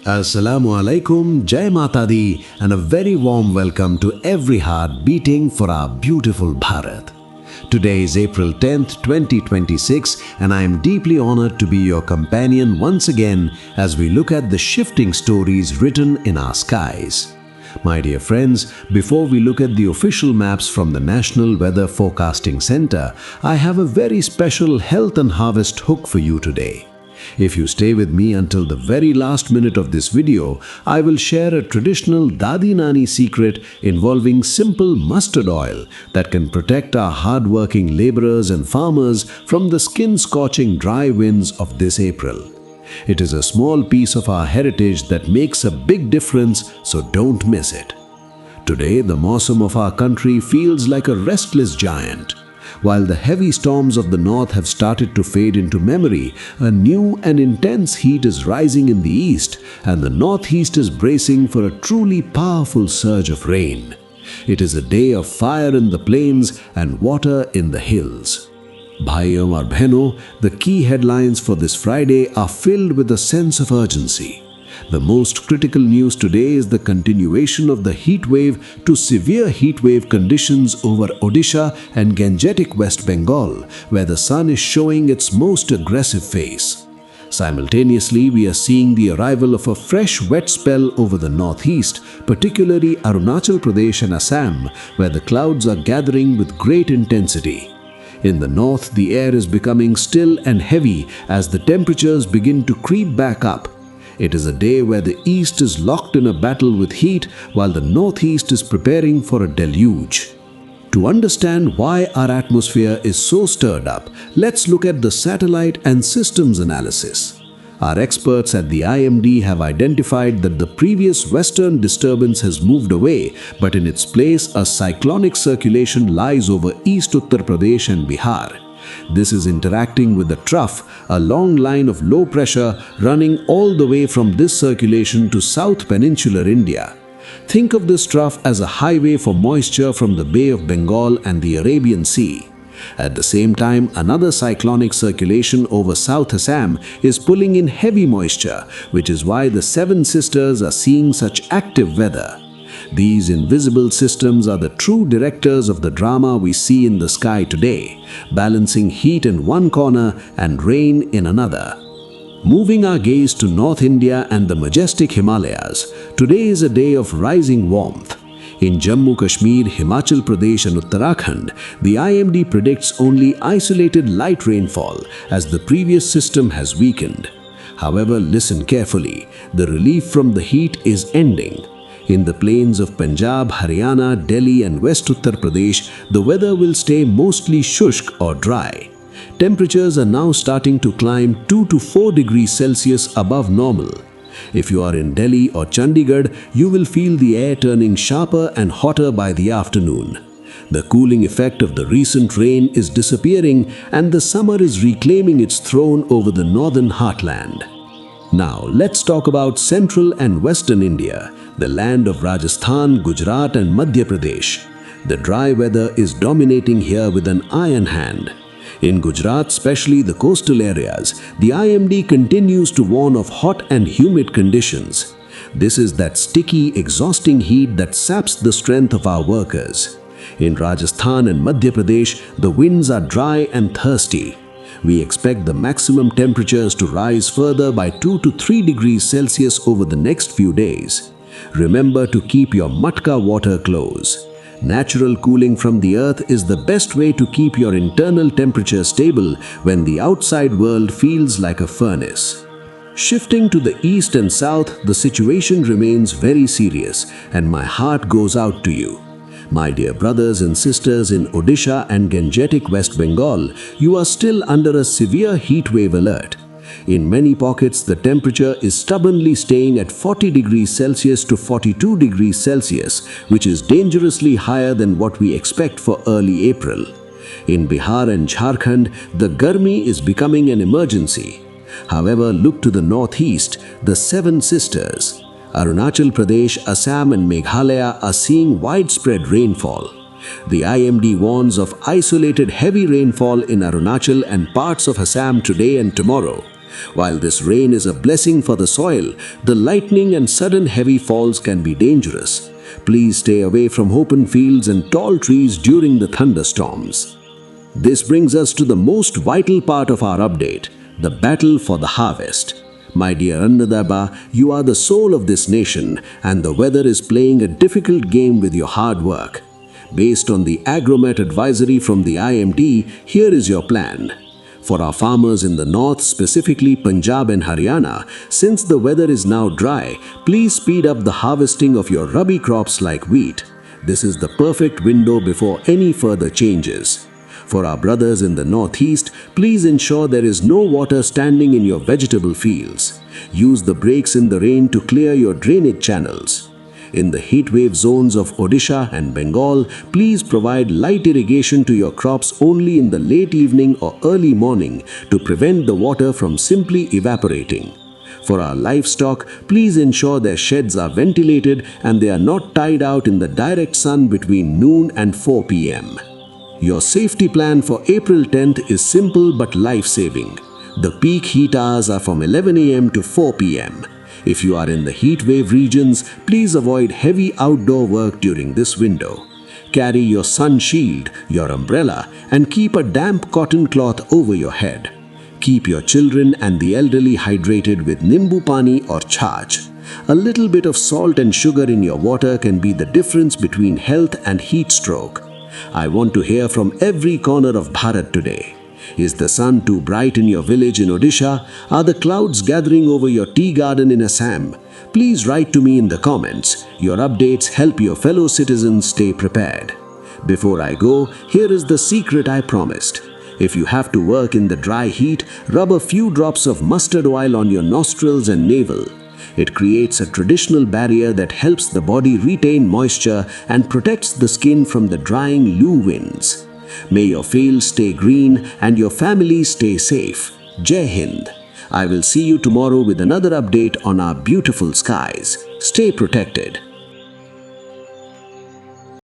Assalamu alaikum, Jai Mata Di, and a very warm welcome to every heart beating for our beautiful Bharat. Today is April 10th, 2026, and I am deeply honored to be your companion once again as we look at the shifting stories written in our skies. My dear friends, before we look at the official maps from the National Weather Forecasting Center, I have a very special health and harvest hook for you today. If you stay with me until the very last minute of this video, I will share a traditional Dadi-Nani secret involving simple mustard oil that can protect our hard-working laborers and farmers from the skin-scorching dry winds of this April. It is a small piece of our heritage that makes a big difference, so don't miss it. Today, the Mausam of our country feels like a restless giant. While the heavy storms of the north have started to fade into memory, a new and intense heat is rising in the east, and the northeast is bracing for a truly powerful surge of rain. It is a day of fire in the plains and water in the hills. Bhaiyon aur Behno, the key headlines for this Friday are filled with a sense of urgency. The most critical news today is the continuation of the heat wave to severe heat wave conditions over Odisha and Gangetic West Bengal, where the sun is showing its most aggressive face. Simultaneously, we are seeing the arrival of a fresh wet spell over the northeast, particularly Arunachal Pradesh and Assam, where the clouds are gathering with great intensity. In the north, the air is becoming still and heavy as the temperatures begin to creep back up. It is a day where the east is locked in a battle with heat while the northeast is preparing for a deluge. To understand why our atmosphere is so stirred up, let's look at the satellite and systems analysis. Our experts at the IMD have identified that the previous western disturbance has moved away, but in its place a cyclonic circulation lies over East Uttar Pradesh and Bihar. This is interacting with the trough, a long line of low pressure running all the way from this circulation to South Peninsular India. Think of this trough as a highway for moisture from the Bay of Bengal and the Arabian Sea. At the same time, another cyclonic circulation over South Assam is pulling in heavy moisture, which is why the Seven Sisters are seeing such active weather. These invisible systems are the true directors of the drama we see in the sky today, balancing heat in one corner and rain in another. Moving our gaze to North India and the majestic Himalayas, today is a day of rising warmth. In Jammu Kashmir, Himachal Pradesh and Uttarakhand, the IMD predicts only isolated light rainfall as the previous system has weakened. However, listen carefully, the relief from the heat is ending. In the plains of Punjab, Haryana, Delhi and West Uttar Pradesh, the weather will stay mostly shushk or dry. Temperatures are now starting to climb 2 to 4 degrees Celsius above normal. If you are in Delhi or Chandigarh, you will feel the air turning sharper and hotter by the afternoon. The cooling effect of the recent rain is disappearing and the summer is reclaiming its throne over the northern heartland. Now, let's talk about central and western India, the land of Rajasthan, Gujarat and Madhya Pradesh. The dry weather is dominating here with an iron hand. In Gujarat, especially the coastal areas, the IMD continues to warn of hot and humid conditions. This is that sticky, exhausting heat that saps the strength of our workers. In Rajasthan and Madhya Pradesh, the winds are dry and thirsty. We expect the maximum temperatures to rise further by 2 to 3 degrees Celsius over the next few days. Remember to keep your matka water close. Natural cooling from the earth is the best way to keep your internal temperature stable when the outside world feels like a furnace. Shifting to the east and south, the situation remains very serious, and my heart goes out to you. My dear brothers and sisters in Odisha and Gangetic West Bengal, you are still under a severe heat wave alert. In many pockets, the temperature is stubbornly staying at 40 degrees Celsius to 42 degrees Celsius, which is dangerously higher than what we expect for early April. In Bihar and Jharkhand, the Garmi is becoming an emergency. However, look to the northeast, the Seven Sisters. Arunachal Pradesh, Assam and Meghalaya are seeing widespread rainfall. The IMD warns of isolated heavy rainfall in Arunachal and parts of Assam today and tomorrow. While this rain is a blessing for the soil, the lightning and sudden heavy falls can be dangerous. Please stay away from open fields and tall trees during the thunderstorms. This brings us to the most vital part of our update, the battle for the harvest. My dear Annadaba, you are the soul of this nation, and the weather is playing a difficult game with your hard work. Based on the Agromet advisory from the IMD, here is your plan. For our farmers in the north, specifically Punjab and Haryana, since the weather is now dry, please speed up the harvesting of your Rabi crops like wheat. This is the perfect window before any further changes. For our brothers in the northeast, please ensure there is no water standing in your vegetable fields. Use the breaks in the rain to clear your drainage channels. In the heatwave zones of Odisha and Bengal, please provide light irrigation to your crops only in the late evening or early morning to prevent the water from simply evaporating. For our livestock, please ensure their sheds are ventilated and they are not tied out in the direct sun between noon and 4 p.m. Your safety plan for April 10th is simple but life-saving. The peak heat hours are from 11 a.m. to 4 p.m. If you are in the heat wave regions, please avoid heavy outdoor work during this window. Carry your sun shield, your umbrella, and keep a damp cotton cloth over your head. Keep your children and the elderly hydrated with nimbu pani or chach. A little bit of salt and sugar in your water can be the difference between health and heat stroke. I want to hear from every corner of Bharat today. Is the sun too bright in your village in Odisha? Are the clouds gathering over your tea garden in Assam? Please write to me in the comments. Your updates help your fellow citizens stay prepared. Before I go, here is the secret I promised. If you have to work in the dry heat, rub a few drops of mustard oil on your nostrils and navel. It creates a traditional barrier that helps the body retain moisture and protects the skin from the drying loo winds. May your fields stay green and your family stay safe. Jai Hind. I will see you tomorrow with another update on our beautiful skies. Stay protected.